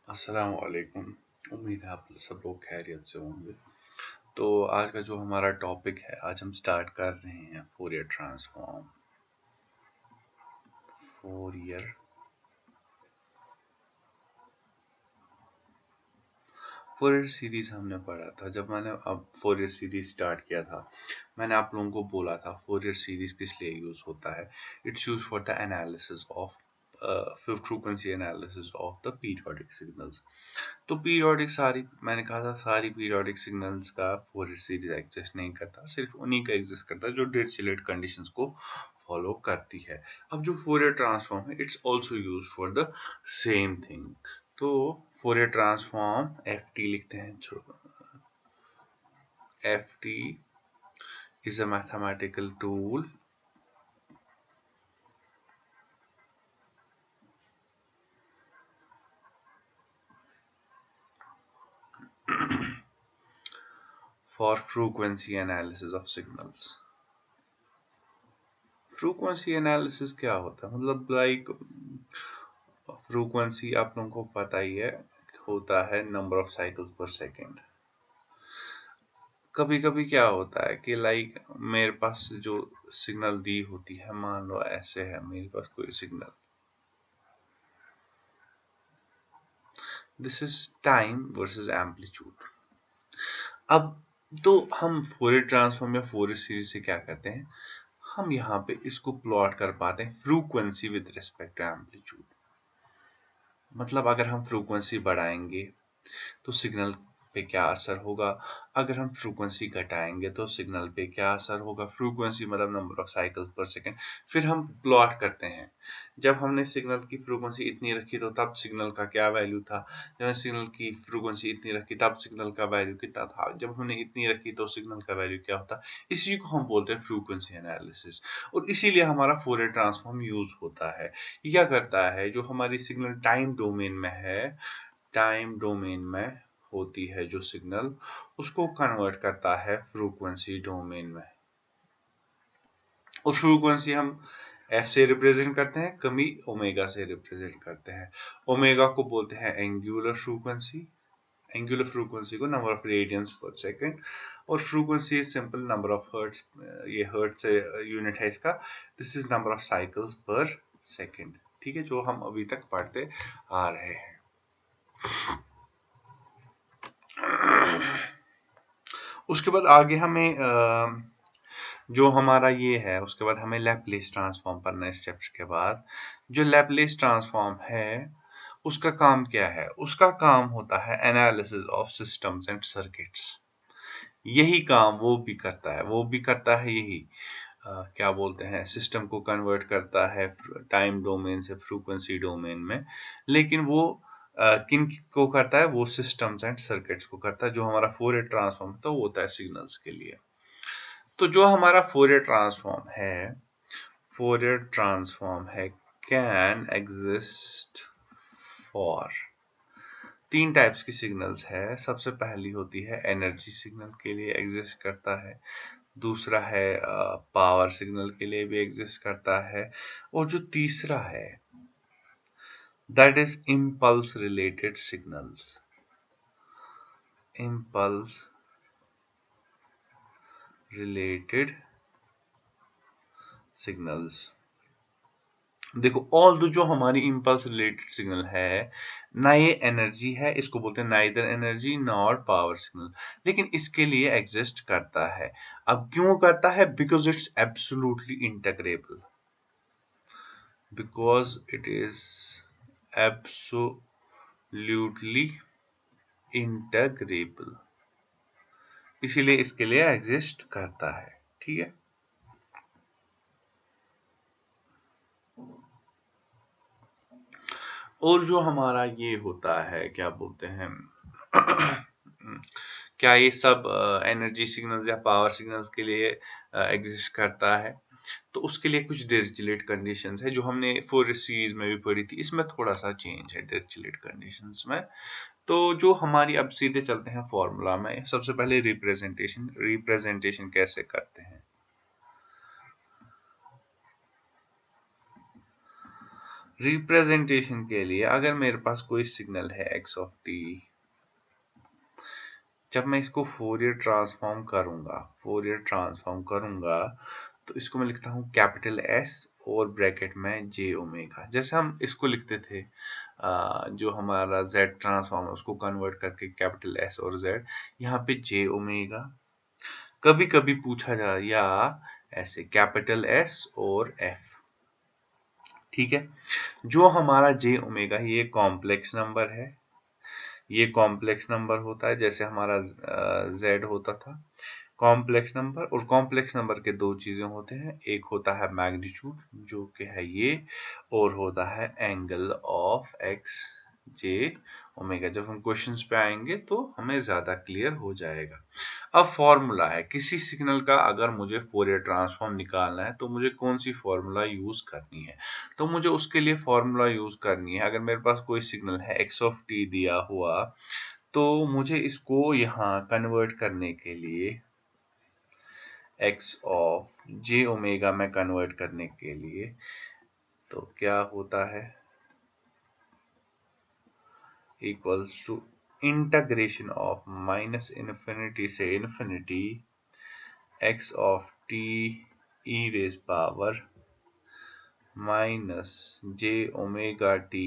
अस्सलाम वालेकुम। उम्मीद है आप सब लोग खैरियत से होंगे। तो आज का जो हमारा टॉपिक है, आज हम स्टार्ट कर रहे हैं Fourier transform. Fourier Fourier series हमने पढ़ा था। जब मैंने अब फोरियर सीरीज स्टार्ट किया था, मैंने आप लोगों को बोला था फोरियर सीरीज किस लिए यूज होता है। It's use for the analysis of frequency analysis of the periodic signals. तो पीरियोडिक सारी मैंने कहा था सारी पीरियोडिक सिग्नल्स का फोरियर सीरीज एग्जिस्ट नहीं करता, सिर्फ उन्हीं का एग्जिस्ट करता है जो डिरिचलेट कंडीशंस को फॉलो करती है। अब जो फोरियर ट्रांसफॉर्म है, it's also used for the same thing. तो फोरियर ट्रांसफॉर्म एफ टी लिखते हैं। F T is a mathematical tool for frequency analysis of signals. Frequency analysis क्या होता है, मतलब लाइक फ्रीक्वेंसी आप लोगों को पता ही है, होता है नंबर ऑफ साइकिल्स पर सेकेंड। कभी कभी क्या होता है कि लाइक मेरे पास जो सिग्नल दी होती है, मान लो ऐसे है मेरे पास कोई signal, this is time versus amplitude. अब तो हम फोरियर ट्रांसफॉर्म या फोरियर सीरीज से क्या करते हैं, हम यहाँ पे इसको प्लॉट कर पाते हैं frequency with respect to amplitude. मतलब अगर हम फ्रीक्वेंसी बढ़ाएंगे तो सिग्नल पे क्या असर होगा, अगर हम फ्रीक्वेंसी घटाएंगे तो सिग्नल पे क्या असर होगा। फ्रीक्वेंसी मतलब number of cycles per second. फिर हम प्लॉट करते हैं, जब हमने सिग्नल की फ्रीक्वेंसी इतनी रखी तो तब सिग्नल का क्या वैल्यू था, जब हमने सिग्नल की फ्रीक्वेंसी इतनी रखी तब सिग्नल का वैल्यू कितना था, जब हमने इतनी रखी तो सिग्नल का वैल्यू क्या होता। इसी को हम बोलते हैं फ्रीक्वेंसी एनालिसिस, और इसीलिए हमारा फोरियर ट्रांसफॉर्म यूज होता है। ये क्या करता है, जो हमारी सिग्नल टाइम डोमेन में है, टाइम डोमेन में होती है जो सिग्नल, उसको कन्वर्ट करता है फ्रीक्वेंसी डोमेन में। और फ्रीक्वेंसी हम एफ से रिप्रेजेंट करते हैं, कभी ओमेगा से रिप्रेजेंट करते हैं। ओमेगा को बोलते हैं एंगुलर फ्रीक्वेंसी, एंगुलर फ्रीक्वेंसी को number of radians per second, और frequency is simple number of hertz, ये हर्ट्ज से यूनिट है इसका। This is number of cycles per second. ठीक है, जो हम अभी तक पढ़ते आ रहे हैं। उसके बाद आगे हमें जो हमारा ये है, उसके बाद हमें लैपलेस ट्रांसफॉर्म पढ़ना है। इस चैप्टर के बाद जो लैपलेस ट्रांसफॉर्म है, उसका काम क्या है, उसका काम होता है analysis of systems and circuits. यही काम वो भी करता है, यही क्या बोलते हैं, सिस्टम को कन्वर्ट करता है टाइम डोमेन से फ्रीक्वेंसी डोमेन में। लेकिन वो किन को करता है, वो सिस्टम्स एंड सर्किट्स को करता है। जो हमारा फोरियर ट्रांसफॉर्म तो वो होता है सिग्नल्स के लिए। तो जो हमारा फोरियर ट्रांसफॉर्म है कैन एग्जिस्ट फॉर तीन टाइप्स की सिग्नल्स है। सबसे पहली होती है एनर्जी सिग्नल के लिए एग्जिस्ट करता है, दूसरा है पावर सिग्नल के लिए भी एग्जिस्ट करता है, और जो तीसरा है that is impulse related signals. Impulse related signals. देखो, ऑल दो जो हमारी इम्पल्स रिलेटेड सिग्नल है ना, ये एनर्जी है, इसको बोलते हैं neither energy nor power signal, लेकिन इसके लिए एग्जिस्ट करता है। अब क्यों करता है, because it's absolutely integrable, because it is absolutely integrable, इसीलिए इसके लिए एग्जिस्ट करता है। ठीक है, और जो हमारा ये होता है क्या बोलते हैं क्या ये सब एनर्जी सिग्नल्स या पावर सिग्नल्स के लिए एग्जिस्ट करता है, तो उसके लिए कुछ डिरिचलेट कंडीशंस है जो हमने फोरियर सीरीज में भी पढ़ी थी। इसमें थोड़ा सा चेंज है डिरिचलेट कंडीशंस में। तो जो हमारी, अब सीधे चलते हैं फॉर्मूला में। सबसे पहले रिप्रेजेंटेशन कैसे करते हैं। रिप्रेजेंटेशन के लिए अगर मेरे पास कोई सिग्नल है x ऑफ t, जब मैं इसको फोरियर ट्रांसफॉर्म करूंगा तो इसको मैं लिखता हूँ कैपिटल S और ब्रैकेट में j ओमेगा। जैसे हम इसको लिखते थे जो हमारा z ट्रांसफॉर्म है उसको कन्वर्ट करके कैपिटल S और z, यहाँ पे j ओमेगा। कभी कभी पूछा जा या ऐसे कैपिटल S और f, ठीक है। जो हमारा j ओमेगा ये कॉम्प्लेक्स नंबर है, ये कॉम्प्लेक्स नंबर होता है जैसे हमारा z होता था कॉम्प्लेक्स नंबर। और कॉम्प्लेक्स नंबर के दो चीजें होते हैं, एक होता है मैग्नीट्यूड जो कि है ये, और होता है angle of x J omega. जब हम क्वेश्चंस पे आएंगे तो हमें ज्यादा क्लियर हो जाएगा। अब फॉर्मूला है किसी सिग्नल का, अगर मुझे फोरियर ट्रांसफॉर्म निकालना है तो मुझे कौन सी फॉर्मूला यूज करनी है, तो मुझे उसके लिए फॉर्मूला यूज करनी है। अगर मेरे पास कोई सिग्नल है एक्स ऑफ टी दिया हुआ, तो मुझे इसको यहाँ कन्वर्ट करने के लिए x ऑफ j ओमेगा में कन्वर्ट करने के लिए, तो क्या होता है equals to integration of minus infinity से infinity x of t e raise power minus j omega t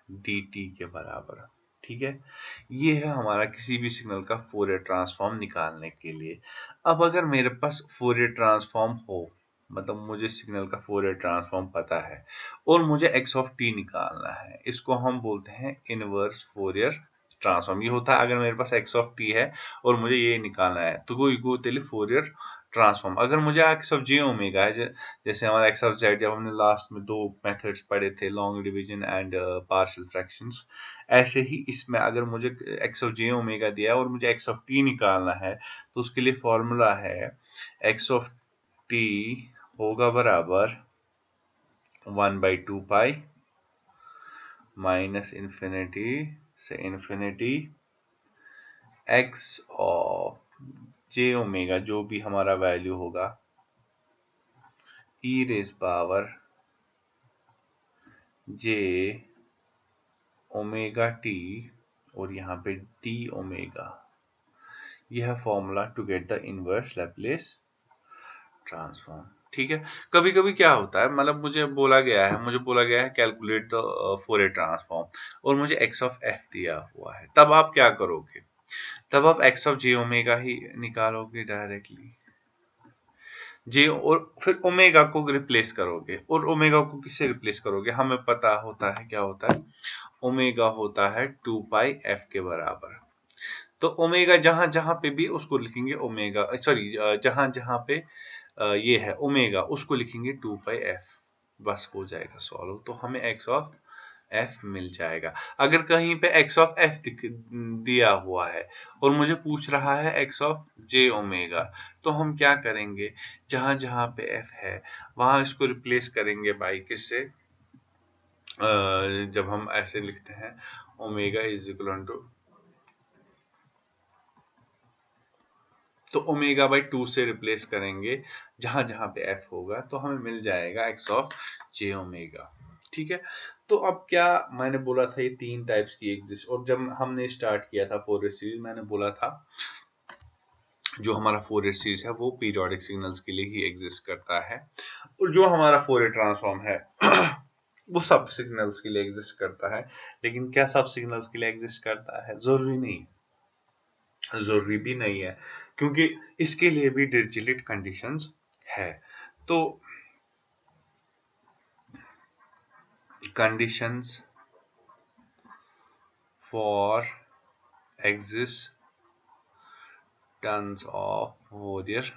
dt के बराबर। ठीक है, ये है हमारा किसी भी सिग्नल का फोरियर ट्रांसफॉर्म निकालने के लिए। अब अगर मेरे पास फोरियर ट्रांसफॉर्म हो, मतलब मुझे सिग्नल का फोरियर ट्रांसफॉर्म पता है और मुझे x ऑफ t निकालना है, इसको हम बोलते हैं इनवर्स फोरियर ट्रांसफॉर्म। ये होता है अगर मेरे पास x ऑफ t है और मुझे ये निकालना है तो वो इक्वली फोरियर ट्रांसफॉर्म। अगर मुझे x ऑफ j ओमेगा है, जैसे हमारा x ऑफ z, जब हमने लास्ट में दो मेथड्स पढ़े थे, long division and partial fractions, ऐसे ही इसमें अगर मुझे x ऑफ j ओमेगा दिया है और मुझे x ऑफ t निकालना है तो उसके लिए फॉर्मूला है x ऑफ t होगा बराबर 1/2 पाई माइनस इन्फिनिटी से infinity x of j omega, जो भी हमारा वैल्यू होगा, e raise power j omega t और यहाँ पे d ओमेगा। यह है formula to get the inverse Laplace transform. ठीक है, कभी कभी क्या होता है, मतलब मुझे बोला गया है कैलकुलेट द फोरियर ट्रांसफॉर्म और मुझे x ऑफ f दिया हुआ है, तब आप क्या करोगे, तब आप x ऑफ j ओमेगा ही निकालोगे डायरेक्टली, जे, और फिर ओमेगा को रिप्लेस करोगे। और ओमेगा को किससे रिप्लेस करोगे, हमें पता होता है क्या होता है, ओमेगा होता है 2 पाई f के बराबर। तो ओमेगा जहां जहां पे भी उसको लिखेंगे ओमेगा, सॉरी जहां जहां पे ये है ओमेगा उसको लिखेंगे 2 पाई f, बस हो जाएगा सॉल्व। तो हमें x ऑफ f मिल जाएगा। अगर कहीं पे x ऑफ f दिया हुआ है और मुझे पूछ रहा है x ऑफ j ओमेगा, तो हम क्या करेंगे, जहां जहां पे f है वहां इसको रिप्लेस करेंगे बाई किससे, जब हम ऐसे लिखते हैं ओमेगा इज इक्वल टू, तो ओमेगा बाई 2 से रिप्लेस करेंगे जहां जहां पे f होगा, तो हमें मिल जाएगा x ऑफ j ओमेगा। ठीक है, तो अब क्या मैंने बोला था, ये तीन टाइप्स की एग्जिस्ट, और जब हमने स्टार्ट किया था फोरियर सीरीज, मैंने बोला था जो हमारा फोरियर सीरीज है वो पीरियोडिक सिग्नल्स के लिए ही एग्जिस्ट करता है, और जो हमारा फोरियर ट्रांसफॉर्म है वो सब सिग्नल्स के लिए एग्जिस्ट करता है। लेकिन क्या सब सिग्नल्स के लिए एग्जिस्ट करता है, जरूरी नहीं, जरूरी भी नहीं है, क्योंकि इसके लिए भी डिरिचलेट कंडीशंस है। तो conditions for existence of Fourier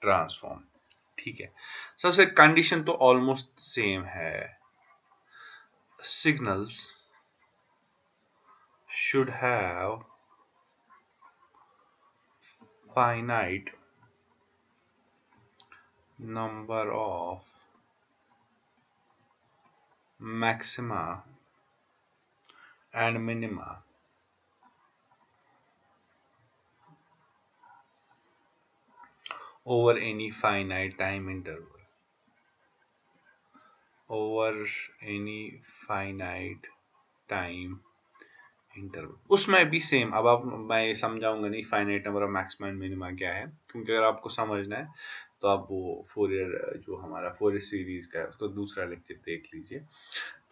transform. ठीक है, सबसे कंडीशन तो ऑलमोस्ट सेम है, signals should have finite number of maxima and minima over any finite time interval. Over any finite time interval. उसमें भी सेम, अब आप मैं समझाऊंगा नहीं finite number of maxima and minima क्या है, क्योंकि अगर आपको समझना है तो आप वो फोरियर जो हमारा फोरियर सीरीज का है उसको दूसरा लेक्चर देख लीजिए।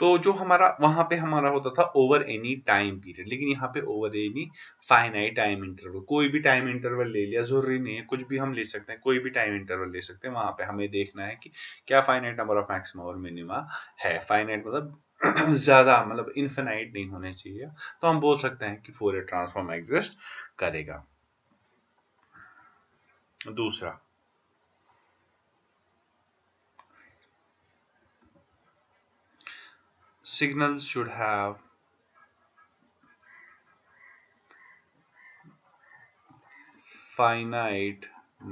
तो जो हमारा वहां पे हमारा होता था ओवर एनी टाइम पीरियड, लेकिन यहाँ पे over any finite time interval. कोई भी टाइम इंटरवल ले लिया, जरूरी नहीं है कुछ भी हम ले सकते हैं, कोई भी टाइम इंटरवल ले सकते हैं। वहां पे हमें देखना है कि क्या फाइनाइट नंबर ऑफ मैक्सिमा और मिनिमा है। फाइनाइट मतलब ज्यादा, मतलब इनफिनाइट नहीं होने चाहिए, तो हम बोल सकते हैं कि फोरियर ट्रांसफॉर्म एग्जिस्ट करेगा। दूसरा, signals should have finite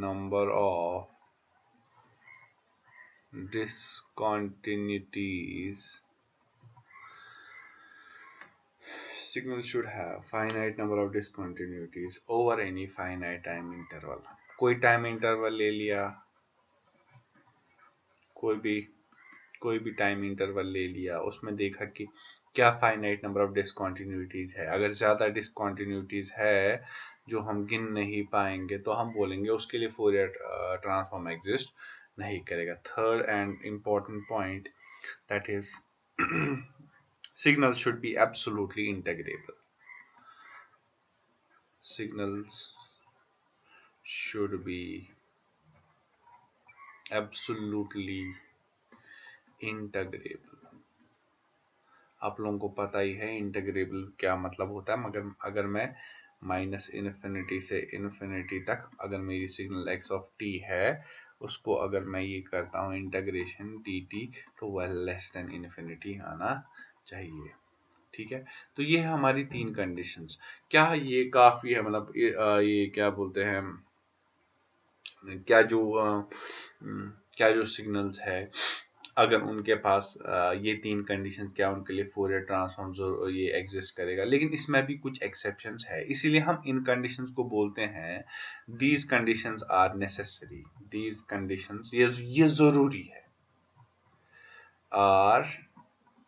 number of discontinuities. Signal should have finite number of discontinuities over any finite time interval. कोई टाइम इंटरवल ले लिया, कोई भी टाइम इंटरवल ले लिया, उसमें देखा कि क्या फाइनाइट नंबर ऑफ डिसकंटिन्यूटीज है। अगर ज्यादा डिसकंटिन्यूटीज है जो हम गिन नहीं पाएंगे तो हम बोलेंगे उसके लिए फोरियर ट्रांसफॉर्म एग्जिस्ट नहीं करेगा। Third and important point, that is signals should be absolutely integrable. Signals should be absolutely integrable. आप लोगों को पता ही है इंटीग्रेबल क्या मतलब होता है, मगर अगर मैं माइनस इन्फिनिटी से इन्फिनिटी तक अगर मेरी सिग्नल एक्स ऑफ टी है, उसको अगर मैं ये करता हूँ इंटीग्रेशन डी टी, तो वह लेस देन इन्फिनिटी आना चाहिए। ठीक है, तो ये है हमारी तीन कंडीशंस। क्या ये काफी है, मतलब ये क्या बोलते हैं, क्या जो क्या जो सिग्नल्स है अगर उनके पास ये तीन कंडीशंस, क्या उनके लिए फोरियर ट्रांसफॉर्म जो ये एग्जिस्ट करेगा। लेकिन इसमें भी कुछ एक्सेप्शंस है, इसीलिए हम इन कंडीशंस को बोलते हैं these conditions are necessary. These conditions, ये जरूरी है, are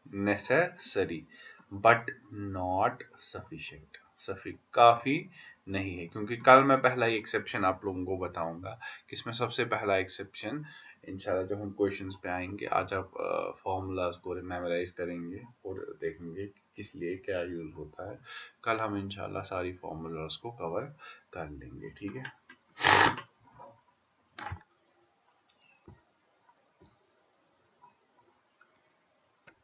necessary but not sufficient. काफी नहीं है, क्योंकि कल मैं पहला ही एक्सेप्शन आप लोगों को बताऊंगा कि इसमें सबसे पहला एक्सेप्शन इंशाल्लाह जब हम क्वेश्चंस पे आएंगे, आज आप फॉर्मूलाज को मेमोराइज करेंगे और देखेंगे किस लिए क्या यूज होता है। कल हम इंशाल्लाह सारी फॉर्मूलाज को कवर कर लेंगे। ठीक है।